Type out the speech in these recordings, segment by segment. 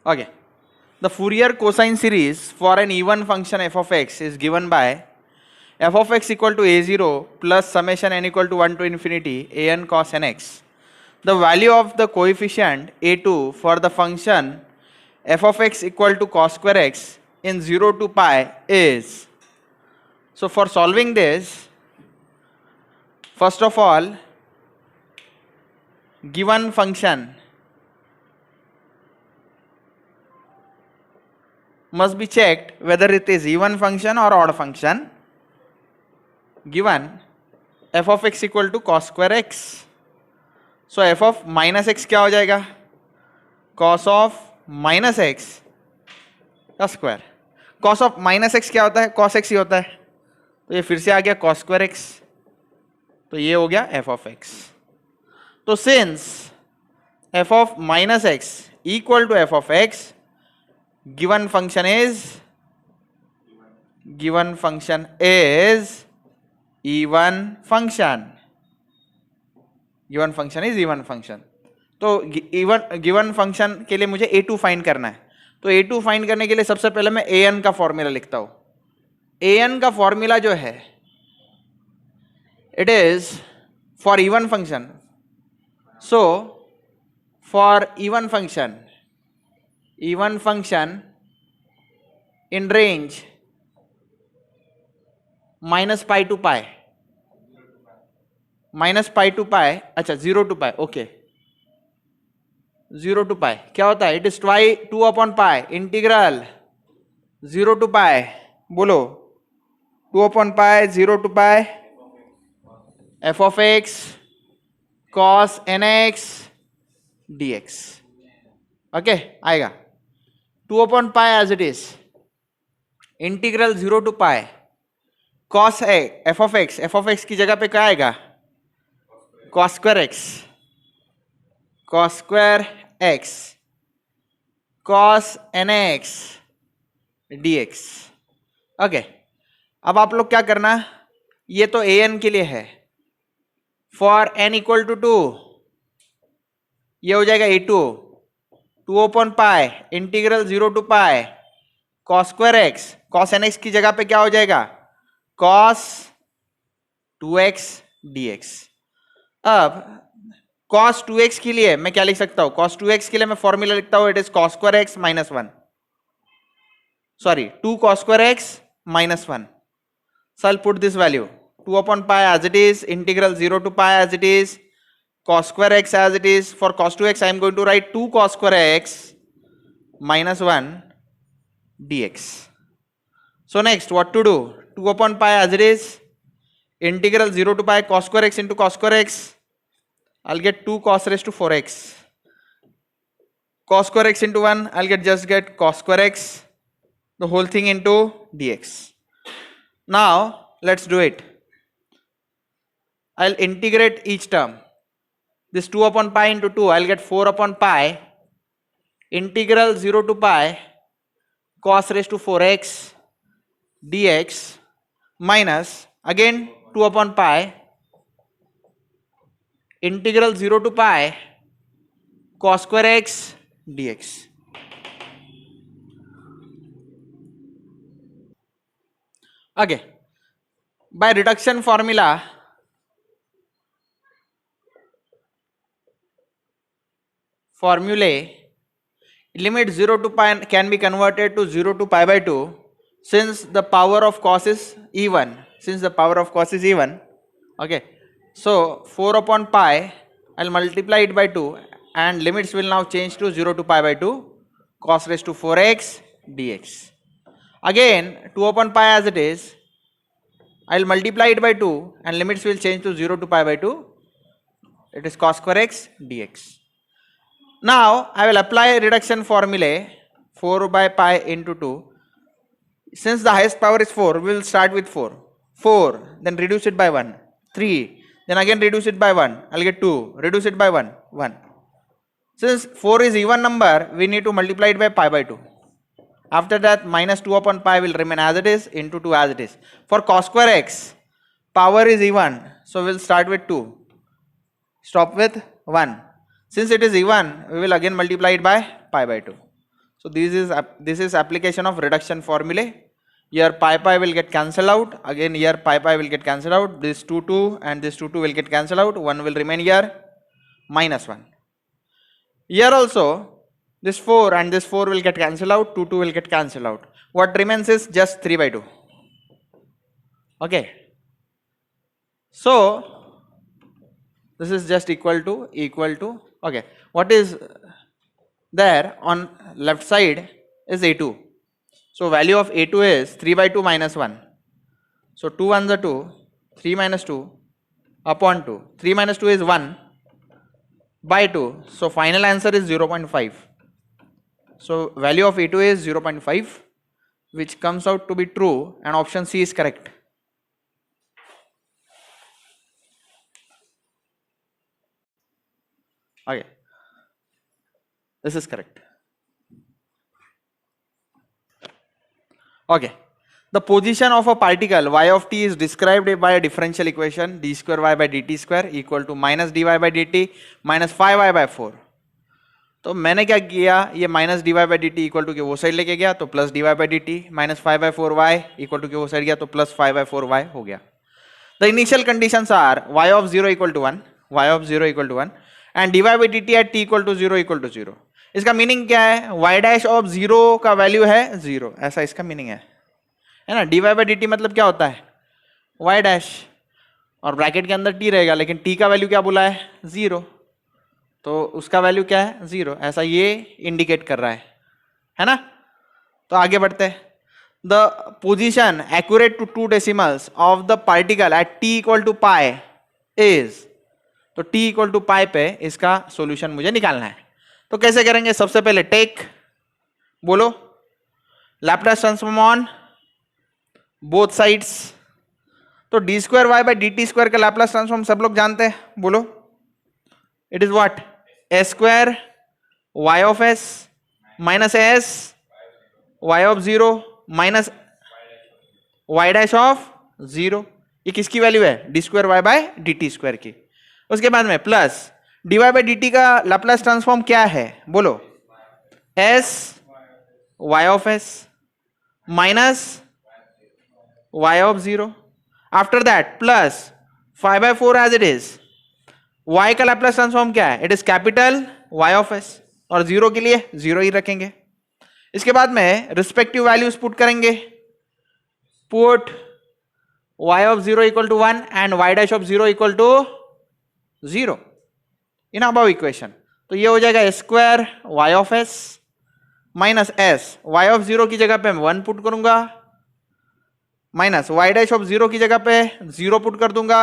Okay. The Fourier cosine series for an even function f of x is given by f of x equal to a0 plus summation n equal to 1 to infinity an cos nx. The value of the coefficient a2 for the function f of x equal to cos square x in 0 to pi is. So for solving this, first of all, given function must be checked whether it is even function or odd function. Given f of x equal to cos square x, so f of minus x क्या हो जाएगा? cos of minus x का square. cos of minus x क्या होता है? cos x ही होता है. तो ये फिर से आ गया cos square x, तो ये हो गया f of x. तो since f of minus x equal to f of x, given function is even function. Given function is even function. तो गिवन फंक्शन के लिए मुझे a2 फाइंड करना है. तो a2 फाइंड करने के लिए सबसे पहले मैं an का फॉर्मूला लिखता हूं. an का फॉर्मूला जो है, it is for even function. So for even function in range minus pi to pi, अच्छा 0 to pi, okay. 0 to pi क्या होता है? It is 2 upon pi integral 0 to pi, बोलो 2 upon pi 0 to pi f of x cos nx dx. Okay, आएगा 2 upon pi as it is integral 0 to pi cos f of x की जगह पे क्या आएगा? cos square x cos nx dx. Okay, अब आप लोग क्या करना, ये तो an के लिए है. फॉर n इक्वल टू 2 ये हो जाएगा a2 2 upon pi integral 0 to pi cos square x cos nx की जगह पे क्या हो जाएगा? cos 2x dx. अब cos 2x के लिए मैं क्या लिख सकता हूं? cos 2x के लिए मैं फॉर्मूला लिखता हूं, it is cos square x minus 1, sorry 2 cos square x minus 1. So I'll put this value 2 upon pi as it is, integral 0 to pi as it is, cos square x as it is. For cos 2x I am going to write 2 cos square x minus 1 dx. So next what to do? 2 upon pi as it is, integral 0 to pi cos square x into cos square x, I'll get 2 cos raised to 4x. Cos square x into 1, I'll just get cos square x, the whole thing into dx. Now let's do it. I'll integrate each term. This 2 upon pi into 2, I'll get 4 upon pi integral 0 to pi cos raised to 4x dx minus again 2 upon pi integral 0 to pi cos square x dx. Okay, by reduction formula, limit 0 to pi can be converted to 0 to pi by 2 since the power of cos is even. Okay, so 4 upon pi, I'll multiply it by 2 and limits will now change to 0 to pi by 2 cos raised to 4x dx. Again 2 upon pi as it is, I'll multiply it by 2 and limits will change to 0 to pi by 2, it is cos square x dx. Now I will apply reduction formula 4 by pi into 2. Since the highest power is 4, we will start with 4, then reduce it by 1, 3, then again reduce it by 1, I'll get 2, reduce it by 1, 1. Since 4 is even number, we need to multiply it by pi by 2. After that minus 2 upon pi will remain as it is into 2 as it is. For cos square x, power is even, so we will start with 2, stop with 1. Since it is even, we will again multiply it by pi by 2. So this is application of reduction formulae. Here pi will get cancelled out. Again here pi will get cancelled out. This 2 and this 2 will get cancelled out. 1 will remain here, minus 1. Here also this 4 and this 4 will get cancelled out. 2 will get cancelled out. What remains is just 3/2. Okay. So this is just equal to okay. What is there on left side is A2. So value of A2 is 3/2 minus 1. So 2 1s are 2, 3 minus 2 upon 2. 3 minus 2 is 1 by 2. So final answer is 0.5. So value of A2 is 0.5, which comes out to be true, and option C is correct. Okay, this is correct. Okay, the position of a particle y of t is described by a differential equation d square y by dt square equal to minus dy by dt minus 5y by 4. तो मैंने क्या किया, ये minus dy by dt equal to के वो side लेके गया तो plus dy by dt minus 5/4y equal to के वो साइड गया तो प्लस 5/4y हो गया. The initial conditions are y of 0 equal to 1 and dy by dt at t equal to 0 equal to 0. इसका मीनिंग क्या है, y डैश ऑफ 0 का वैल्यू है 0, ऐसा इसका मीनिंग है ना. dy by dt मतलब क्या होता है, y डैश, और ब्रैकेट के अंदर t रहेगा, लेकिन t का वैल्यू क्या बोला है 0, तो उसका वैल्यू क्या है 0, ऐसा ये इंडिकेट कर रहा है ना. तो आगे बढ़ते हैं. The position accurate to 2 decimals of the particle at t equal to pi is, तो t इक्वल टू पाई पे इसका सॉल्यूशन मुझे निकालना है. तो कैसे करेंगे, सबसे पहले टेक, बोलो Laplace transform on both sides. तो d square y by d t square का लैप्लास ट्रांसफॉर्म सब लोग जानते हैं, बोलो it is what, s square y of s minus s y of 0 minus y dash of 0. ये किसकी वैल्यू है, d square y by d t square की. उसके बाद में plus d y by d t का लैप्लास ट्रांसफॉर्म क्या है, बोलो S y of s minus y of 0. After that plus 5/4 as it is. y का लैप्लास ट्रांसफॉर्म क्या है, it is capital y of s, और 0 के लिए 0 ही रखेंगे. इसके बाद में रिस्पेक्टिव वैल्यूज पुट करेंगे, put y of 0 equal to 1 and y dash of 0 equal to 0 in above equation. तो ये हो जाएगा s square y of s minus s, y of 0 की जगह पे मैं 1 पुट करूंगा, माइनस y डैश ऑफ 0 की जगह पे 0 पुट कर दूंगा,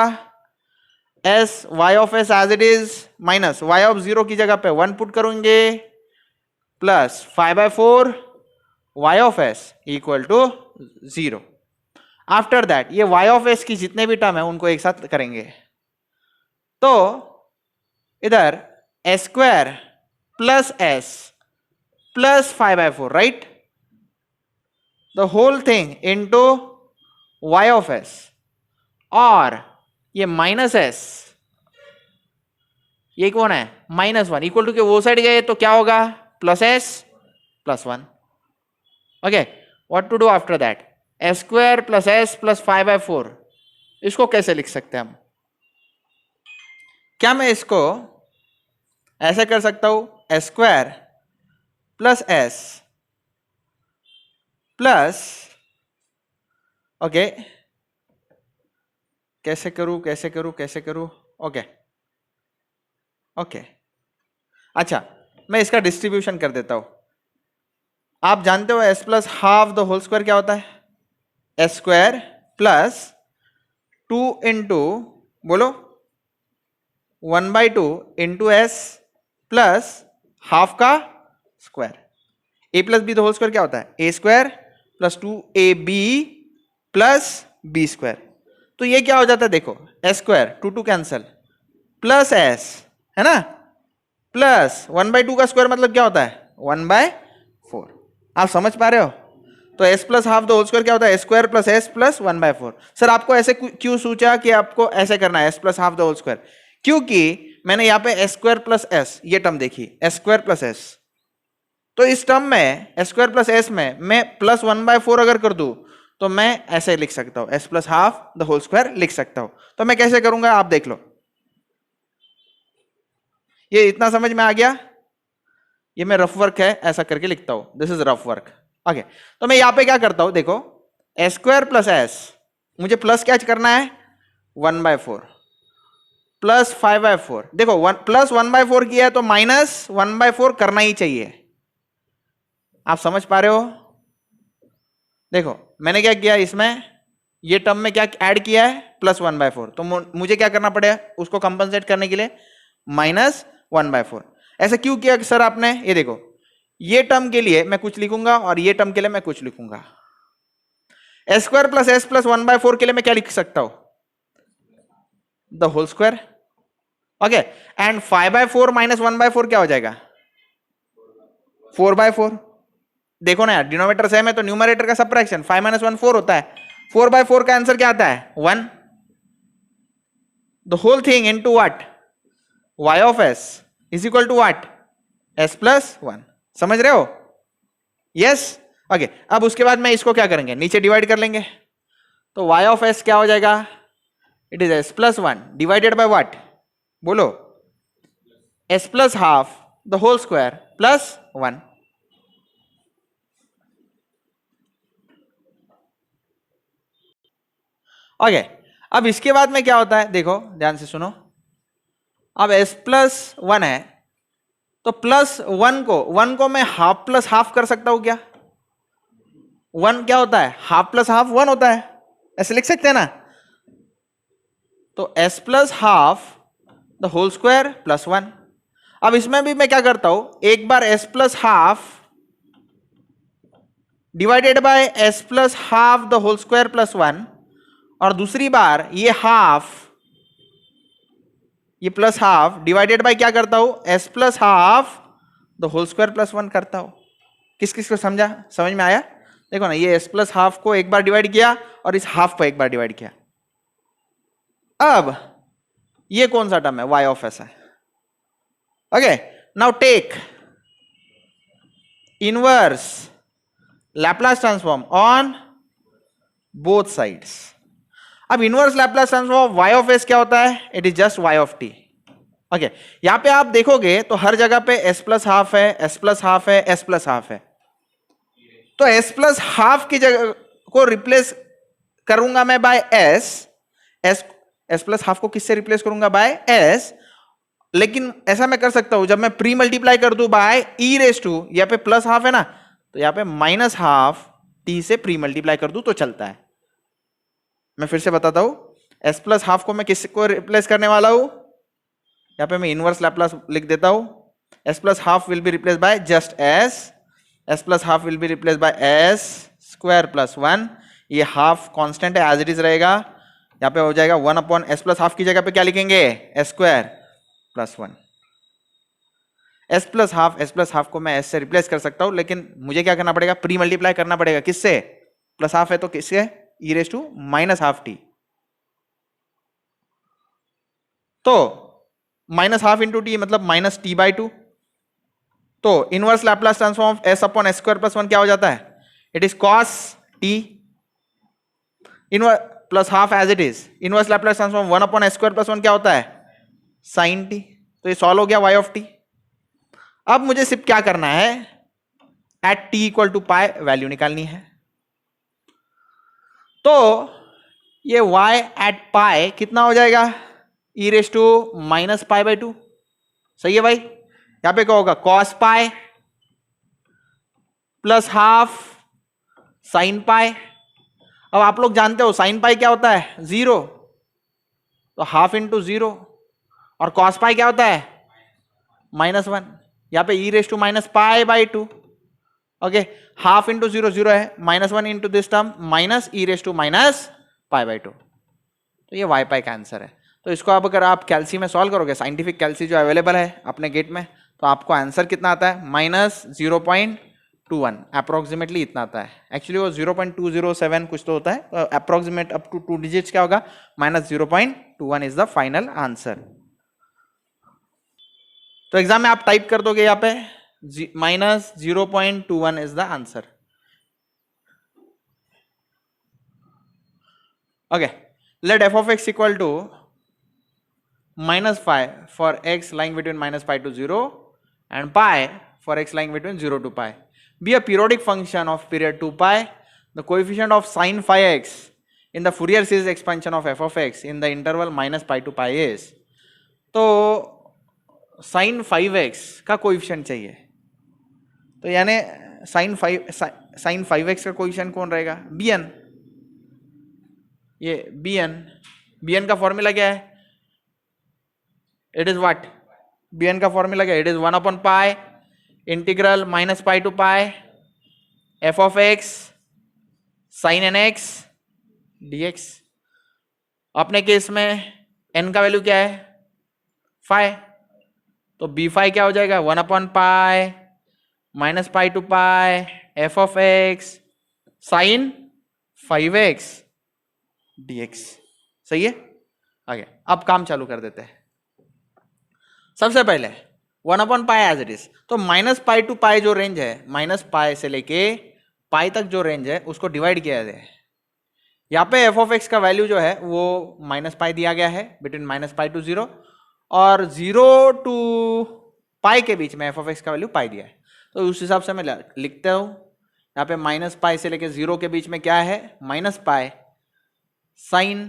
s y of s as it is minus y of 0 की जगह पे 1 पुट करेंगे, plus 5/4 y of s equal to 0. After that ये y ऑफ s की जितने भी टर्म है उनको एक साथ करेंगे. तो इधर s square plus s plus 5/4, right, the whole thing into y of s, और ये माइनस s, ये कौन है -1 इक्वल टू के वो साइड गए तो क्या होगा, plus s plus 1. Okay, what to do after that, s square plus s plus 5/4, इसको कैसे लिख सकते हैं हम, क्या मैं इसको ऐसे कर सकता हूं, s square plus s plus, okay कैसे करूं, ओके अच्छा मैं इसका डिस्ट्रीब्यूशन कर देता हूं. आप जानते हो s plus half the whole square क्या होता है, s स्क्वायर प्लस 2 इंटू, बोलो 1/2 इंटू s प्लस हाफ का square. a plus B the whole square क्या होता है, a स्क्वायर plus 2ab plus b square. तो ये क्या हो जाता है, देखो s square 2 cancel plus s है ना, प्लस 1/2 का स्क्वायर मतलब क्या होता है 1/4. आप समझ पा रहे हो. तो s plus half the whole square क्या होता है, s square plus s plus 1/4. Sir आपको ऐसे क्यों सोचा कि आपको ऐसे करना है s plus half the whole square, क्योंकि मैंने यहाँ पे s स्क्वायर प्लस s ये टर्म देखी, s स्क्वायर प्लस s तो इस टर्म में एस स्क्वायर प्लस एस में मैं प्लस 1/4 अगर कर दूं तो मैं ऐसे लिख सकता हूं, S plus half the whole square लिख सकता हूं। तो मैं कैसे करूंगा आप देख लो। ये इतना समझ में आ गया? ये मैं रफ वर्क है ऐसा करके लिखता हूं, this is rough work. Okay, तो मैं यहां पे क्या करता हूं, देखो एस स्क्वायर प्लस एस, मुझे प्लस क्या करना है 1/4 प्लस 5/4। देखो प्लस 1/4 किया है तो माइनस 1/4 करना ही चाहिए। आप समझ पा रहे हो? देखो मैंने क्या किया, इसमें ये टर्म में क्या ऐड किया है प्लस 1/4, तो मुझे क्या करना पड़ेगा उसको कंपनसेट करने के लिए माइनस 1/4। ऐसा क्यों किया सर आपने? ये देखो ये टर्म के लिए मैं कुछ लिखूंगा और ये टर्म के लिए मैं कुछ लिखूंगा। S square plus S plus 1/4 के लिए मैं क्या लिख सकता हूं the whole square. Okay, and 5/4 minus 1/4 क्या हो जाएगा 4/4। देखो ना यार, डिनोमिनेटर सेम है तो न्यूमरेटर का सबट्रैक्शन 5 माइनस 1 4 होता है। 4/4 का आंसर क्या आता है 1। The whole thing into what y of s is equal to what s plus 1। समझ रहे हो? यस। ओके, अब उसके बाद में इसको क्या करेंगे, नीचे डिवाइड कर लेंगे। तो y ऑफ s क्या हो जाएगा, it is s plus 1 divided by what, बोलो s plus half the whole square plus 1। Okay, अब इसके बाद में क्या होता है, देखो ध्यान से सुनो। अब s प्लस 1 है तो प्लस 1 को मैं हाफ प्लस हाफ कर सकता हूं क्या? 1 क्या होता है, हाफ प्लस हाफ 1 होता है, ऐसे लिख सकते हैं ना। तो s plus half the whole square plus 1। अब इसमें भी मैं क्या करता हूं, एक बार s plus half divided by s plus half the whole square plus 1, और दूसरी बार ये हाफ, ये प्लस हाफ डिवाइडेड बाय क्या करता हूं s plus half the whole square plus 1 करता हूं। किस किस को समझा, समझ में आया? देखो ना, ये s प्लस हाफ को एक बार डिवाइड किया और इस हाफ को एक बार डिवाइड किया। अब ये कौन सा टर्म है, y ऑफ s है। Okay, now take inverse Laplace transform on both sides. अब inverse Laplace transform y of s क्या होता है, it is just y of t। Okay, यहां पे आप देखोगे तो हर जगह पे s प्लस हाफ है, s प्लस हाफ है, s प्लस हाफ है। तो s प्लस हाफ की जगह को रिप्लेस करूंगा मैं बाय s प्लस हाफ को किससे रिप्लेस करूंगा बाय s। लेकिन ऐसा मैं कर सकता हूं, जब मैं प्री मल्टीप्लाई कर दूं बाय e रेस टू, यहाँ पे प्लस हाफ है ना, तो यहाँ पे माइनस हाफ t से प्री मल्टीप्लाई कर दूं तो चलता है। मैं फिर से बताता हूं, s प्लस हाफ को मैं किसको रिप्लेस करने वाला हूं, यहाँ पे मैं इनवर्स लैप्लास लिख देता हूं। s plus half will be replace by just s plus half will be replace by s square plus 1। ये हाफ कांस्टेंट है, एज इट इज रहेगा। यहाँ पे हो जाएगा 1 अपॉन s प्लस हाफ की जगह पे क्या लिखेंगे s square plus 1। s plus half को मैं s से रिप्लेस कर सकता हूं, लेकिन मुझे क्या करना पड़ेगा, प्री मल्टीप्लाई करना पड़ेगा। किससे, प्लस हाफ है तो किससे, e raise to minus half t। तो माइनस हाफ इंटू टी मतलब माइनस टी बाई 2। तो inverse Laplace transform s upon s square plus 1 क्या हो जाता है, it is cos t inverse plus half as it is. Inverse Laplace transform 1 upon s square plus 1 क्या होता है sign t। तो ये सॉल्व हो गया y ऑफ t। अब मुझे सिर्फ क्या करना है, at t equal to pi value निकालनी है। तो ये y एट पाई कितना हो जाएगा, e raise to minus pi by 2। सही है भाई, यहां पे क्या होगा cos pi plus half sine pi. अब आप लोग जानते हो साइन पाई क्या होता है 0, तो हाफ इंटू 0, और कॉस पाई क्या होता है -1। यहां पे e raise to minus pi by 2। Okay, half into 0 0 है, -1 into this term minus e raise to minus pi by 2। तो ये वाई पाई का आंसर है। तो इसको अब अगर आप कैल्सी में सॉल्व करोगे, साइंटिफिक कैल्सी जो अवेलेबल है अपने गेट में, तो आपको आंसर कितना आता है -0.21 अप्रोक्सीमेटली इतना आता है। एक्चुअली वो 0.207 कुछ तो होता है, तो अप्रोक्सीमेट अप टू 2 डिजिट्स क्या होगा -0.21 इज द फाइनल आंसर। तो एग्जाम में आप टाइप कर दोगे यहाँ पे minus 0.21 is the answer. Okay, let f of x equal to minus pi for x lying between minus pi to 0 and pi for x lying between 0 to pi be a periodic function of period 2 pi. The coefficient of sin phi x in the Fourier series expansion of f of x in the interval minus pi to pi is, तो sin 5x का coefficient चाहिए, तो यानी sin 5x का coefficient कौन रहेगा? bn. ये bn का फॉर्मूला क्या है? It is what? bn का फॉर्मूला क्या है? It is 1 upon pi integral minus pi to pi f of x sin nx dx. अपने केस में n का वैल्यू क्या है? फाई, तो b फाई क्या हो जाएगा? 1 upon pi minus pi to pi f of x sin 5x dx. सही है? आगे अब काम चालू कर देते हैं. सबसे पहले 1 upon pi as it is, तो माइनस पाई टू पाई जो रेंज है, माइनस पाई से लेके पाई तक जो रेंज है उसको डिवाइड किया जाए. यहाँ पे एफ ऑफ एक्स का वैल्यू जो है वो माइनस पाई दिया गया है बिटवीन माइनस पाई टू 0 और 0 टू पाई के बीच में एफ ऑफ एक्स का वैल्यू पाई दिया है. तो उस हिसाब से मैं लिखता हूँ यहाँ पे माइनस पाई से लेके 0 के बीच में क्या है? Minus pi sine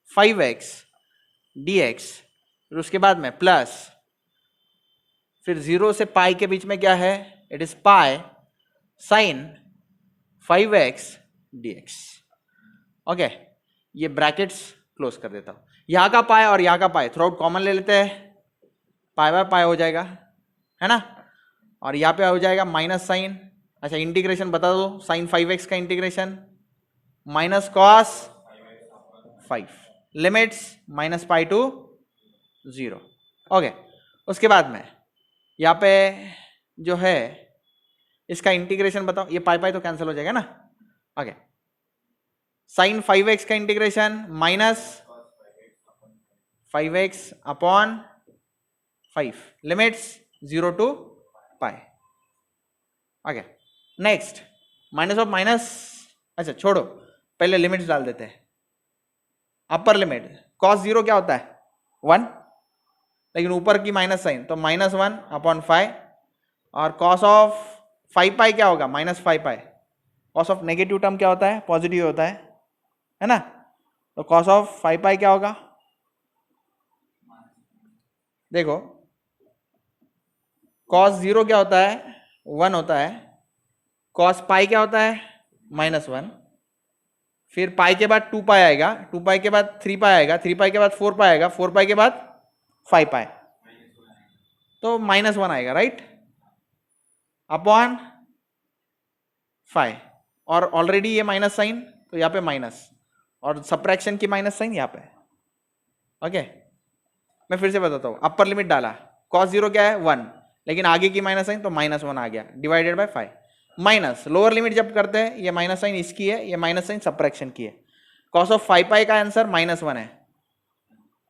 5x dx. फिर उसके बाद में प्लस, फिर 0 से पाई के बीच में क्या है? It is pi sine 5x dx. Okay, ये ब्रैकेट्स क्लोज कर देता हूं. यहां का पाई और यहां का पाई थ्रू आउट कॉमन ले लेते हैं, पाई बाय पाई हो जाएगा, है ना. और यहाँ पे हो जाएगा माइनस साइन. अच्छा, इंटीग्रेशन बता दो. साइन 5x का integration minus cos 5 limits minus pi to 0. Okay, उसके बाद में यहाँ पे जो है इसका इंटीग्रेशन बताओ. ये पाई पाई तो कैंसिल हो जाएगा ना. ओके, साइन 5x का integration minus 5x upon 5 limits 0 to pi. Okay, next minus of minus. अच्छा छोड़ो, पहले लिमिट्स डाल देते हैं. अपर लिमिट cos 0 क्या होता है? 1, लेकिन ऊपर की माइनस साइन तो माइनस 1 अपॉन 5. और cos ऑफ 5 पाई क्या होगा? Minus 5 pi. cos of negative term क्या होता है? पॉजिटिव होता है ना. तो cos ऑफ 5 पाई क्या होगा? देखो, cos 0 क्या होता है? 1 होता है. cos पाई क्या होता है? माइनस 1. फिर पाई के बाद 2 पाई आएगा, 2 पाई के बाद 3 पाई आएगा, 3 पाई के बाद 4 पाई आएगा, 4 पाई के बाद 5 पाई, तो माइनस 1 आएगा, राइट, अपॉन 5. और ऑलरेडी ये माइनस साइन, तो यहाँ पे माइनस, और सब्ट्रैक्शन की माइनस साइन यहाँ पे. ओके, मैं फिर से बताता हूँ. अपर लिमिट डाला, cos 0 क्या है? 1, लेकिन आगे की माइनस साइन तो माइनस 1 आ गया divided by 5. Minus lower limit जब करते हैं, ये माइनस साइन इसकी है, ये माइनस साइन सब्ट्रैक्शन की है. cos ऑफ 5 पाई का आंसर माइनस 1 है,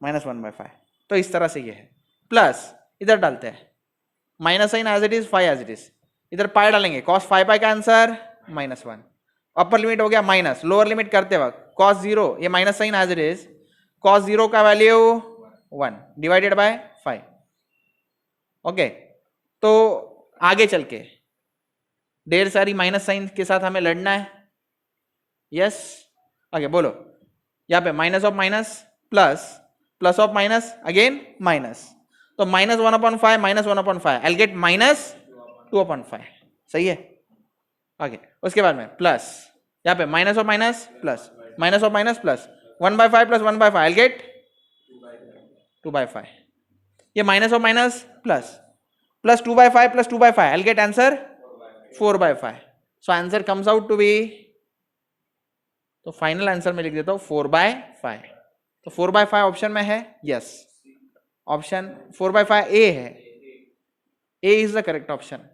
माइनस 1 बाय 5. तो इस तरह से ये है. प्लस इधर डालते हैं minus sine as it is, 5 as it is, इधर पाई डालेंगे. cos 5 पाई का आंसर माइनस 1. अपर लिमिट हो गया माइनस, लोअर लिमिट करते वक्त cos 0, ये minus sine as it is, cos 0 का वैल्यू 1 डिवाइडेड बाय 5. ओके, तो आगे चल के ढेर सारी माइनस साइन के साथ हमें लड़ना है. यस, आगे बोलो. यहाँ पे minus of minus plus, plus of minus again minus, तो minus 1 upon 5 minus 1 upon 5, I get minus 2 upon 5. सही है. आगे उसके बाद में प्लस, यहाँ पे minus of minus plus, minus of minus plus, 1 by 5 plus 1 by 5, I get 2 by 5. ये minus of minus plus, plus 2 by 5 plus 2 by 5, I get answer 4 by 5. So answer comes out to be, तो final answer में लिख देता हूं 4 by 5. तो 4 by 5 option में है. Yes, option 4 by 5 ए है. ए इज द करेक्ट ऑप्शन.